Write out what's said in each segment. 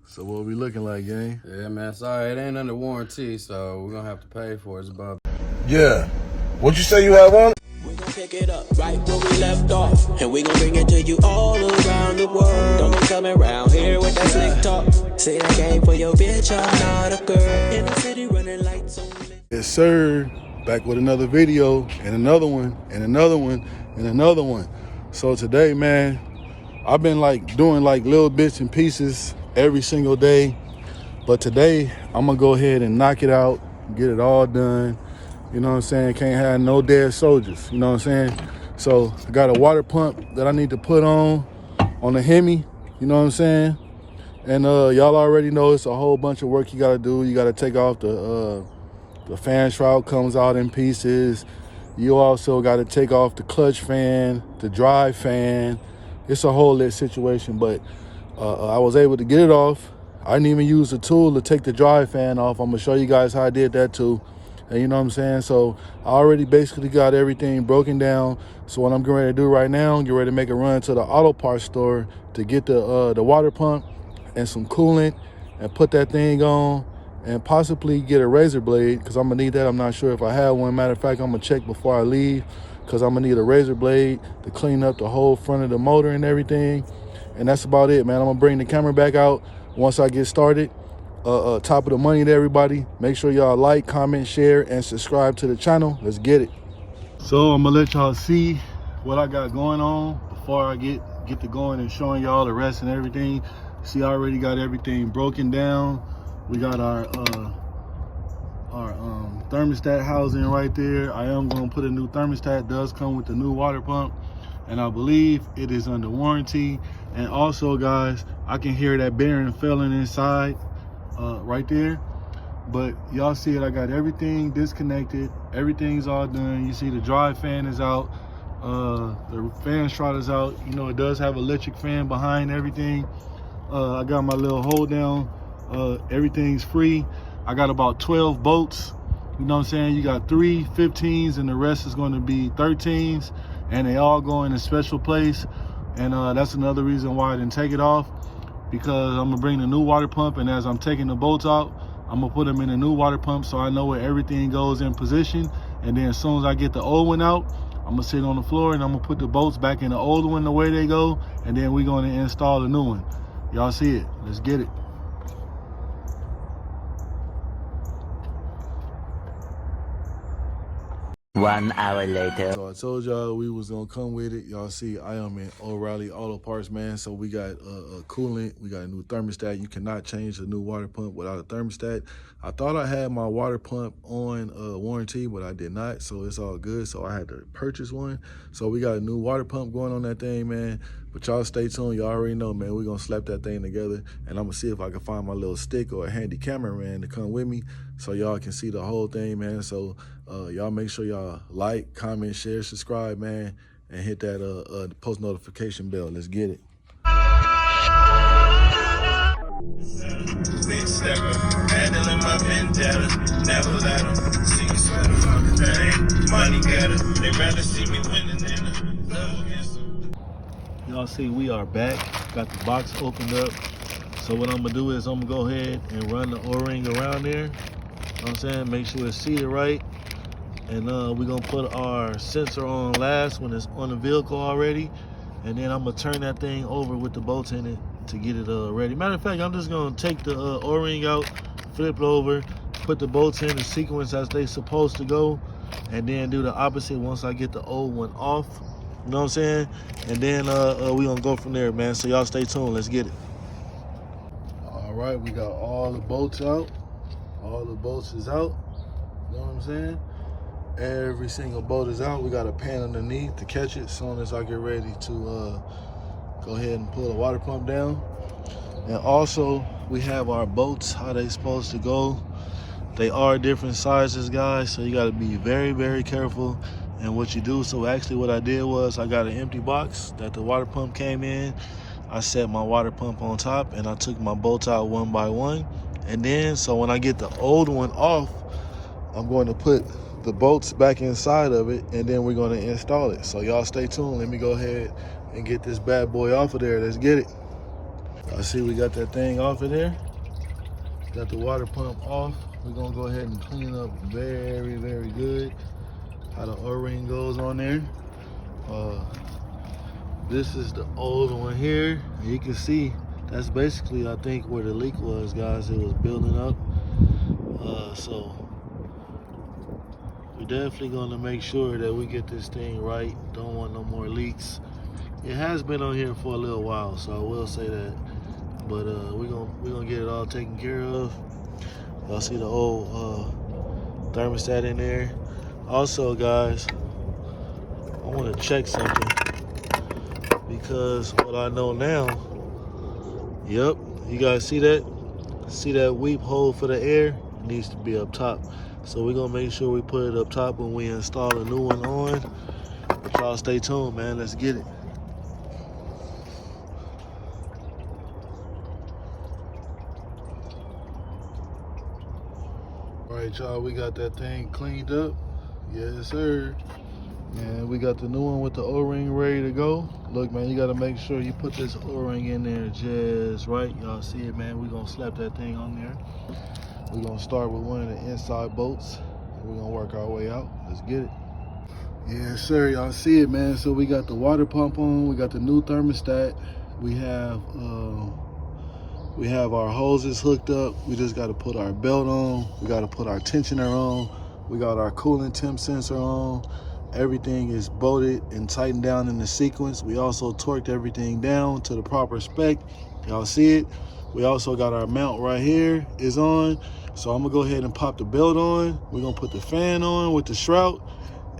So what we looking like, gang? Yeah, man. Sorry, it ain't under warranty, so we're gonna have to pay for it. It's about. Yeah. What you say you have on? We gon' pick it up right where we left off, and we gon' bring it to you all around the world. Don't be coming around here with that slick talk. Say I came for your bitch, I'm not a girl. In the city running lights on. Yes, sir. Back with another video and another one and another one and another one. So today, man, I've been like doing like little bits and pieces every single day. But today, I'm gonna go ahead and knock it out, get it all done. You know what I'm saying? Can't have no dead soldiers, you know what I'm saying? So I got a water pump that I need to put on the Hemi, you know what I'm saying? And y'all already know it's a whole bunch of work you gotta do. You gotta take off the fan shroud, comes out in pieces. You also gotta take off the clutch fan, the drive fan. It's a whole lit situation, but I was able to get it off. I didn't even use the tool to take the drive fan off. I'm gonna show you guys how I did that too. And you know what I'm saying? So I already basically got everything broken down. So what I'm getting ready to do right now, get ready to make a run to the auto parts store to get the water pump and some coolant and put that thing on and possibly get a razor blade because I'm gonna need that. I'm not sure if I have one. Matter of fact, I'm gonna check before I leave because I'm gonna need a razor blade to clean up the whole front of the motor and everything. And that's about it, man. I'm gonna bring the camera back out once I get started. Top of the money to everybody. Make sure y'all like, comment, share, and subscribe to the channel. Let's get it. So I'm gonna let y'all see what I got going on before I get to going and showing y'all the rest and everything. See, I already got everything broken down. We got our thermostat housing right there. I am gonna put a new thermostat. It does come with the new water pump, and I believe it is under warranty. And also, guys, I can hear that bearing failing inside right there. But y'all see it, I got everything disconnected. Everything's all done. You see the drive fan is out. The fan shroud is out. You know, it does have electric fan behind everything. I got my little hold down. Everything's free. I got about 12 bolts. You know what I'm saying? You got 3 15s and the rest is going to be 13s. And they all go in a special place. And that's another reason why I didn't take it off, because I'm gonna bring the new water pump, and as I'm taking the bolts out, I'm gonna put them in the new water pump so I know where everything goes in position. And then as soon as I get the old one out, I'm gonna sit on the floor and I'm gonna put the bolts back in the old one the way they go, and then we're gonna install the new one. Y'all see it? Let's get it. 1 hour later. So I told y'all we was gonna come with it. Y'all see I am in O'Reilly Auto Parts, man. So we got a coolant, we got a new thermostat. You cannot change the new water pump without a thermostat. I thought I had my water pump on warranty, but I did not, so it's all good. So I had to purchase one. So we got a new water pump going on that thing, man. But y'all stay tuned. Y'all already know, man, we're gonna slap that thing together, and I'm gonna see if I can find my little stick or a handy cameraman to come with me so y'all can see the whole thing, man. So y'all make sure y'all like, comment, share, subscribe, man, and hit that post notification bell. Let's get it. Big stepper, handling my vendetta, never let them see me sweater on the thing. Money getter, they rather see me winning than a love against them. Y'all see we are back, got the box opened up. So what I'm gonna do is I'm gonna go ahead and run the O-ring around there. You know what I'm saying? Make sure it's seated right. And we're gonna put our sensor on last when it's on the vehicle already. And then I'm gonna turn that thing over with the bolts in it to get it ready. Matter of fact, I'm just gonna take the O-ring out, flip it over, put the bolts in the sequence as they supposed to go, and then do the opposite once I get the old one off. You know what I'm saying? And then we gonna go from there, man. So y'all stay tuned. Let's get it. All right, we got all the bolts out. All the bolts is out. You know what I'm saying? Every single bolt is out. We got a pan underneath to catch it as soon as I get ready to go ahead and pull the water pump down. And also, we have our bolts, how they supposed to go. They are different sizes, guys, so you got to be very, very careful in what you do. So actually what I did was I got an empty box that the water pump came in. I set my water pump on top, and I took my bolts out one by one. And then, so when I get the old one off, I'm going to put the bolts back inside of it, and then we're going to install it. So y'all stay tuned. Let me go ahead and get this bad boy off of there. Let's get it. I see we got that thing off of there. Got the water pump off. We're gonna go ahead and clean up very, very good. How the O-ring goes on there. This is the old one here. You can see that's basically, I think, where the leak was, guys. It was building up. So we're definitely gonna make sure that we get this thing right. Don't want no more leaks. It has been on here for a little while, so I will say that. But we're gonna get it all taken care of. Y'all see the old thermostat in there. Also, guys, I want to check something, because what I know now, yep, you guys see that? See that weep hole for the air? It needs to be up top. So we're gonna make sure we put it up top when we install a new one on. But y'all stay tuned, man. Let's get it. All right, y'all, we got that thing cleaned up. Yes, sir. And we got the new one with the O-ring ready to go. Look, man, you gotta make sure you put this O-ring in there just right. Y'all see it, man? We're gonna slap that thing on there. We're gonna start with one of the inside bolts, and we're gonna work our way out. Let's get it. Yes, sir, y'all see it, man. So we got the water pump on, we got the new thermostat. We have our hoses hooked up. We just gotta put our belt on. We gotta put our tensioner on. We got our coolant temp sensor on. Everything is bolted and tightened down in the sequence. We also torqued everything down to the proper spec. Y'all see it? We also got our mount right here is on. So I'm gonna go ahead and pop the belt on. We're gonna put the fan on with the shroud.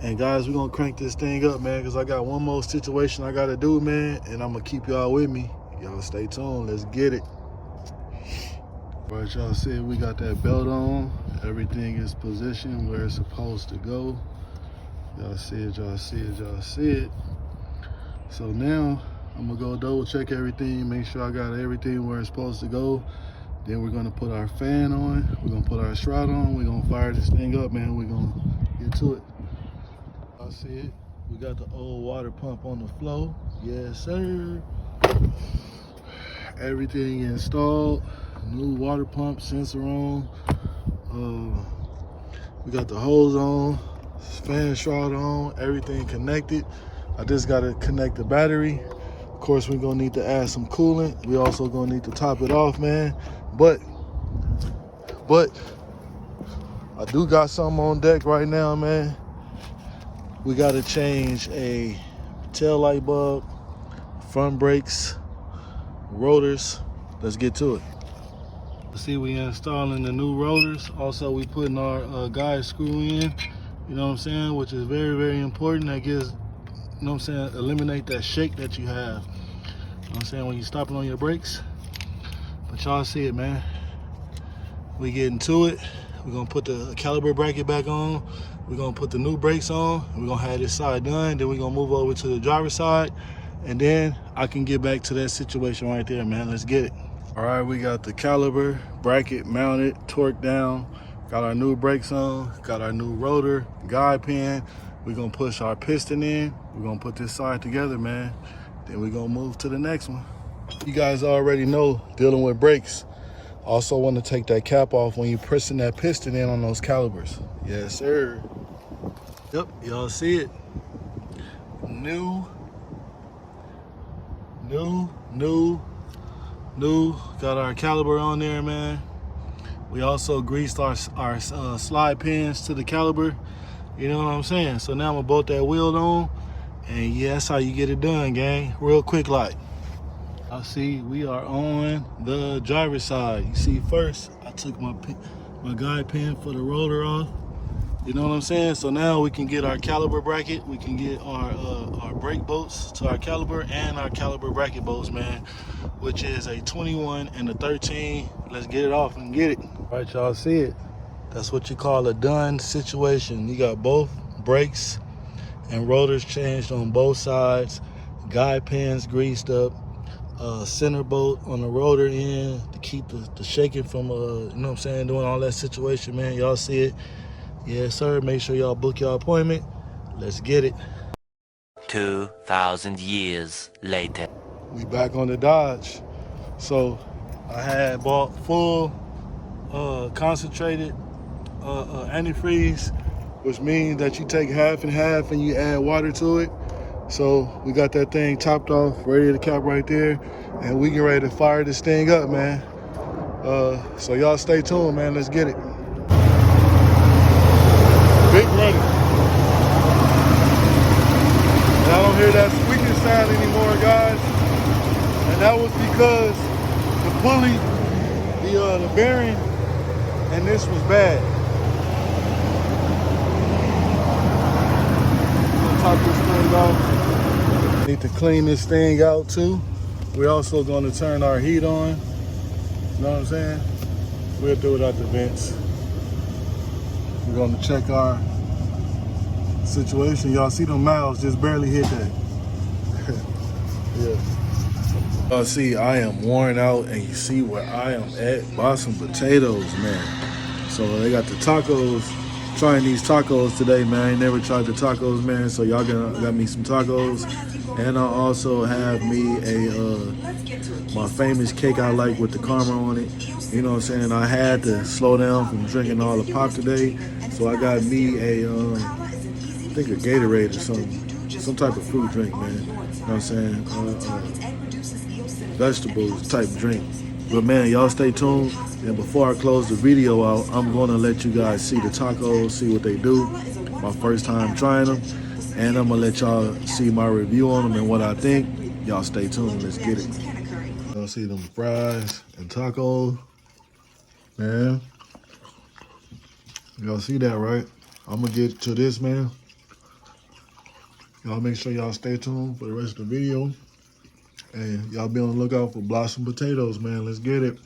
And guys, we're gonna crank this thing up, man, because I got one more situation I gotta do, man, and I'm gonna keep y'all with me. Y'all stay tuned, let's get it. All right, y'all see we got that belt on. Everything is positioned where it's supposed to go. Y'all see it, y'all see it, y'all see it. So now I'm gonna go double check everything, make sure I got everything where it's supposed to go. Then we're gonna put our fan on, we're gonna put our shroud on, we're gonna fire this thing up, man. We're gonna get to it. Y'all see it, we got the old water pump on the flow. Yes, sir. Everything installed. New water pump sensor on. We got the hose on, fan shroud on, everything connected. I just gotta connect the battery. Of course, we're gonna need to add some coolant. We also gonna need to top it off, man. But I do got something on deck right now, man. We gotta change a tail light bulb, front brakes, rotors. Let's get to it. See, we installing the new rotors. Also, we putting our guide screw in, you know what I'm saying, which is very, very important. That gives, you know what I'm saying, eliminate that shake that you have, you know what I'm saying, when you're stopping on your brakes. But y'all see it, man. We getting to it. We're gonna put the caliper bracket back on. We're gonna put the new brakes on. We're gonna have this side done. Then we're gonna move over to the driver's side. And then I can get back to that situation right there, man. Let's get it. All right, we got the caliper bracket mounted, torqued down, got our new brakes on, got our new rotor, guide pin. We're gonna push our piston in. We're gonna put this side together, man. Then we're gonna move to the next one. You guys already know, dealing with brakes, also want to take that cap off when you're pressing that piston in on those calipers. Yes, sir. Yep, y'all see it. New. Got our caliper on there, man. We also greased our slide pins to the caliper. You know what I'm saying? So now I'm gonna bolt that wheel on, and yeah, that's how you get it done, gang. Real quick, like. I see we are on the driver's side. You see, first I took my guide pin for the rotor off. You know what I'm saying? So now we can get our caliper bracket. We can get our brake bolts to our caliper and our caliper bracket bolts, man, which is a 21 and a 13. Let's get it off and get it. All right, y'all see it. That's what you call a done situation. You got both brakes and rotors changed on both sides. Guide pins greased up. Center bolt on the rotor end to keep the shaking from, you know what I'm saying, doing all that situation, man. Y'all see it. Yes, sir. Make sure y'all book your appointment. Let's get it. 2,000 years later. We back on the Dodge. So I had bought full concentrated antifreeze, which means that you take half and half and you add water to it. So we got that thing topped off, ready to cap right there, and we get ready to fire this thing up, man. So y'all stay tuned, man. Let's get it. Big running. And I don't hear that squeaking sound anymore, guys. And that was because the pulley, the bearing, and this was bad. Top this thing off. Need to clean this thing out too. We're also going to turn our heat on. You know what I'm saying? We'll do it at the vents. We're going to check our situation. Y'all see them mouths just barely hit that. Yeah. See, I am worn out, and you see where I am at. Bought some potatoes, man. So they got the tacos. Trying these tacos today, man. I ain't never tried the tacos, man. So y'all got me some tacos, and I also have me my famous cake I like with the caramel on it. You know what I'm saying? I had to slow down from drinking all the pop today, so I got me I think a Gatorade or something, some type of fruit drink, man. You know what I'm saying? Vegetables type drink. But man, y'all stay tuned. And before I close the video out, I'm gonna let you guys see the tacos, see what they do. My first time trying them. And I'm gonna let y'all see my review on them and what I think. Y'all stay tuned, let's get it. Y'all see them fries and tacos, man. Y'all see that, right? I'm gonna get to this, man. Y'all make sure y'all stay tuned for the rest of the video. And y'all be on the lookout for Blossom Potatoes, man. Let's get it.